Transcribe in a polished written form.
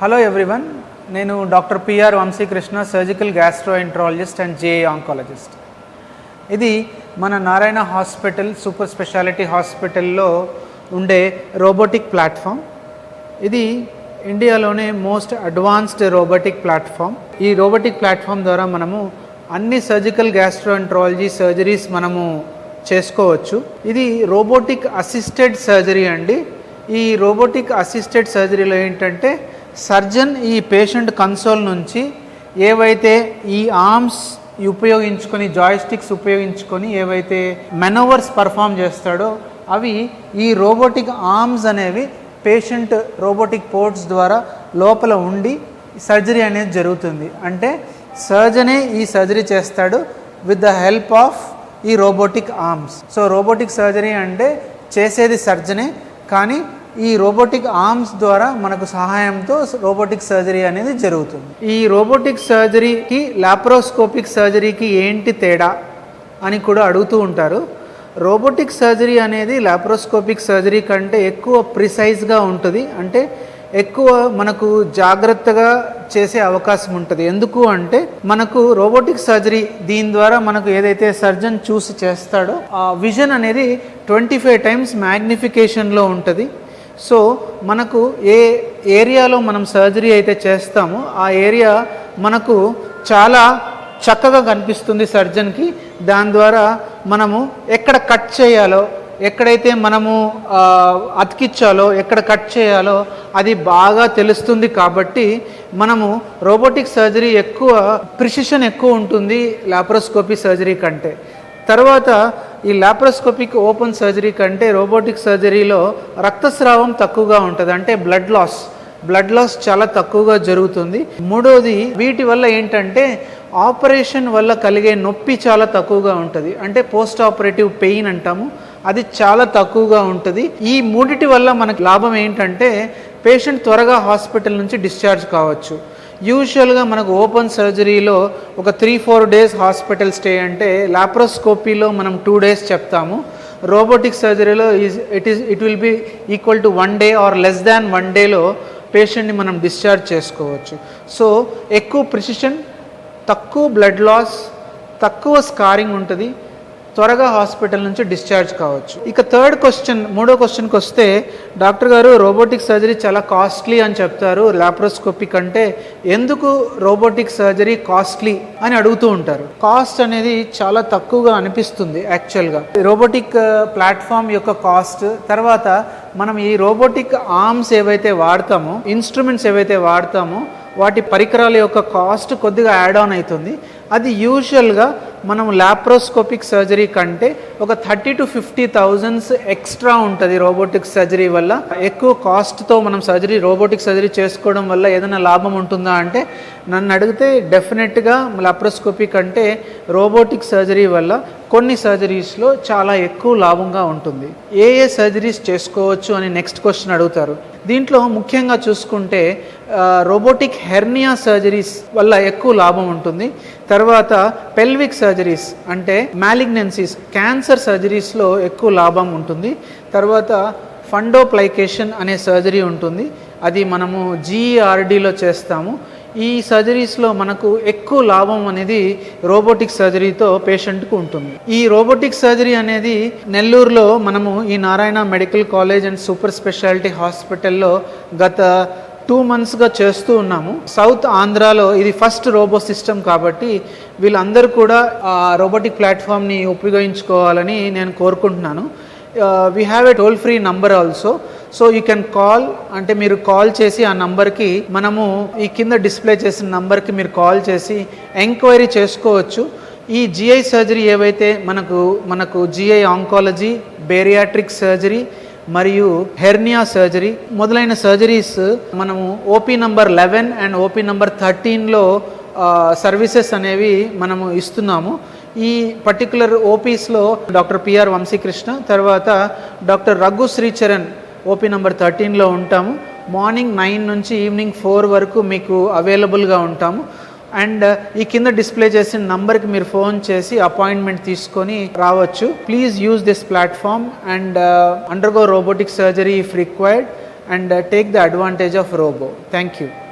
Hello everyone, నేను doctor PR Vamsikrishna, surgical gastroenterologist and GI oncologist. ఇది మన నారాయణ హాస్పిటల్ సూపర్ స్పెషాలిటీ హాస్పిటల్లో ఉండే రోబోటిక్ ప్లాట్ఫామ్. ఇది ఇండియాలోనే మోస్ట్ అడ్వాన్స్డ్ రోబోటిక్ ప్లాట్ఫామ్. ఈ రోబోటిక్ ప్లాట్ఫామ్ ద్వారా మనము అన్ని సర్జికల్ గ్యాస్ట్రోఎంట్రాలజీ సర్జరీస్ మనము చేసుకోవచ్చు. ఇది రోబోటిక్ అసిస్టెడ్ సర్జరీ అండి. ఈ రోబోటిక్ అసిస్టెడ్ సర్జరీలో ఏంటంటే సర్జన్ ఈ పేషెంట్ కన్సోల్ నుంచి ఏవైతే ఈ ఆర్మ్స్ ఉపయోగించుకొని, జాయిస్టిక్స్ ఉపయోగించుకొని ఏవైతే మెనోవర్స్ పర్ఫామ్ చేస్తాడో అవి ఈ రోబోటిక్ ఆర్మ్స్ అనేవి పేషెంట్ రోబోటిక్ పోర్ట్స్ ద్వారా లోపల ఉండి సర్జరీ అనేది జరుగుతుంది. అంటే సర్జనే ఈ సర్జరీ చేస్తాడు విత్ ద హెల్ప్ ఆఫ్ ఈ robotic arms. So robotic surgery అంటే చేసేది సర్జనే, కానీ ఈ రోబోటిక్ ఆర్మ్స్ ద్వారా మనకు సహాయంతో రోబోటిక్ సర్జరీ అనేది జరుగుతుంది. ఈ రోబోటిక్ సర్జరీకి లాప్రోస్కోపిక్ సర్జరీకి ఏంటి తేడా అని కూడా అడుగుతూ ఉంటారు. రోబోటిక్ సర్జరీ అనేది లాప్రోస్కోపిక్ సర్జరీ కంటే ఎక్కువ ప్రిసైజ్గా ఉంటుంది. అంటే ఎక్కువ మనకు జాగ్రత్తగా చేసే అవకాశం ఉంటుంది. ఎందుకు అంటే మనకు రోబోటిక్ సర్జరీ దీని ద్వారా మనకు ఏదైతే సర్జన్ చూసి చేస్తాడో ఆ విజన్ అనేది 25 టైమ్స్ మ్యాగ్నిఫికేషన్లో ఉంటుంది. సో మనకు ఏ ఏరియాలో మనం సర్జరీ అయితే చేస్తామో ఆ ఏరియా మనకు చాలా చక్కగా కనిపిస్తుంది సర్జన్కి. దాని ద్వారా మనము ఎక్కడ కట్ చేయాలో, ఎక్కడైతే మనము అతికించాలో, ఎక్కడ కట్ చేయాలో అది బాగా తెలుస్తుంది. కాబట్టి మనము రోబోటిక్ సర్జరీ ఎక్కువ ప్రిసిషన్ ఎక్కువ ఉంటుంది లాప్రోస్కోపీ సర్జరీ కంటే. తర్వాత ఈ లాప్రోస్కోపిక్ ఓపెన్ సర్జరీ కంటే రోబోటిక్ సర్జరీలో రక్తస్రావం తక్కువగా ఉంటుంది. అంటే బ్లడ్ లాస్ చాలా తక్కువగా జరుగుతుంది. మూడోది, వీటి వల్ల ఏంటంటే ఆపరేషన్ వల్ల కలిగే నొప్పి చాలా తక్కువగా ఉంటుంది. అంటే పోస్ట్ ఆపరేటివ్ పెయిన్ అంటాము, అది చాలా తక్కువగా ఉంటుంది. ఈ మూడిటి వల్ల మనకు లాభం ఏంటంటే పేషెంట్ త్వరగా హాస్పిటల్ నుంచి డిశ్చార్జ్ కావచ్చు. యూజువల్గా మనకు ఓపెన్ సర్జరీలో ఒక 3-4 డేస్ హాస్పిటల్ స్టే అంటే లాప్రోస్కోపీలో మనం 2 డేస్ చెప్తాము. రోబోటిక్ సర్జరీలో it will be equal to 1 day or less than 1 డేలో పేషెంట్ని మనం డిశ్చార్జ్ చేసుకోవచ్చు. సో ఎక్కువ ప్రిసిషన్, తక్కువ బ్లడ్ లాస్, తక్కువ స్కారింగ్ ఉంటుంది, త్వరగా హాస్పిటల్ నుంచి డిశ్చార్జ్ కావచ్చు. ఇక మూడో క్వశ్చన్కి వస్తే, డాక్టర్ గారు రోబోటిక్ సర్జరీ చాలా కాస్ట్లీ అని చెప్తారు లాప్రోస్కోపీ కంటే, ఎందుకు రోబోటిక్ సర్జరీ కాస్ట్లీ అని అడుగుతూ ఉంటారు. కాస్ట్ అనేది చాలా తక్కువగా అనిపిస్తుంది యాక్చువల్గా. రోబోటిక్ ప్లాట్ఫామ్ యొక్క కాస్ట్, తర్వాత మనం ఈ రోబోటిక్ ఆర్మ్స్ ఏవైతే వాడతామో, ఇన్స్ట్రుమెంట్స్ ఏవైతే వాడతామో వాటి పరికరాల యొక్క కాస్ట్ కొద్దిగా యాడ్ ఆన్ అవుతుంది. అది యూజువల్గా మనం లాప్రోస్కోపిక్ సర్జరీ కంటే ఒక 30,000 to 50,000 ఎక్స్ట్రా ఉంటుంది. రోబోటిక్ సర్జరీ వల్ల ఎక్కువ కాస్ట్తో మనం రోబోటిక్ సర్జరీ చేసుకోవడం వల్ల ఏదైనా లాభం ఉంటుందా అంటే నన్ను అడిగితే డెఫినెట్గా లాప్రోస్కోపీ కంటే రోబోటిక్ సర్జరీ వల్ల కొన్ని సర్జరీస్లో చాలా ఎక్కువ లాభంగా ఉంటుంది. ఏ సర్జరీస్ చేసుకోవచ్చు అని నెక్స్ట్ క్వశ్చన్ అడుగుతారు. దీంట్లో ముఖ్యంగా చూసుకుంటే రోబోటిక్ హెర్నియా సర్జరీస్ వల్ల ఎక్కువ లాభం ఉంటుంది. తర్వాత పెల్విక్ సర్జరీస్ అంటే మ్యాలిగ్నెన్సీస్, క్యాన్సర్ సర్జరీస్లో ఎక్కువ లాభం ఉంటుంది. తర్వాత ఫండోప్లైకేషన్ అనే సర్జరీ ఉంటుంది, అది మనము GERDలో చేస్తాము. ఈ సర్జరీస్లో మనకు ఎక్కువ లాభం అనేది రోబోటిక్ సర్జరీతో పేషెంట్కు ఉంటుంది. ఈ రోబోటిక్ సర్జరీ అనేది నెల్లూరులో మనము ఈ Narayana medical college and super speciality హాస్పిటల్లో గత 2 monthsగా చేస్తూ ఉన్నాము. సౌత్ ఆంధ్రాలో ఇది ఫస్ట్ రోబో సిస్టమ్ కాబట్టి వీళ్ళందరూ కూడా రోబోటిక్ ప్లాట్ఫామ్ని ఉపయోగించుకోవాలని నేను కోరుకుంటున్నాను. We have a toll free number also. So you can call, అంటే మీరు కాల్ చేసి ఆ నంబర్కి, మనము ఈ కింద డిస్ప్లే చేసిన నంబర్కి మీరు కాల్ చేసి ఎంక్వైరీ చేసుకోవచ్చు. ఈ GI సర్జరీ ఏవైతే మనకు GI ఆంకాలజీ, బేరియాట్రిక్ సర్జరీ మరియు హెర్నియా సర్జరీ మొదలైన సర్జరీస్ మనము OP number 11 and OP number 13లో సర్వీసెస్ అనేవి మనము ఇస్తున్నాము. ఈ పర్టికులర్ ఓపీస్లో డాక్టర్ పిఆర్ వంశీకృష్ణ, తర్వాత doctor Raghu Sricharan OP number 13లో ఉంటాము. మార్నింగ్ 9 నుంచి ఈవినింగ్ 4 వరకు మీకు అవైలబుల్గా ఉంటాము. అండ్ ఈ కింద డిస్ప్లే చేసిన నంబర్కి మీరు ఫోన్ చేసి అపాయింట్మెంట్ తీసుకొని రావచ్చు. Please use this platform and undergo robotic surgery if required and take the advantage of robo. Thank you.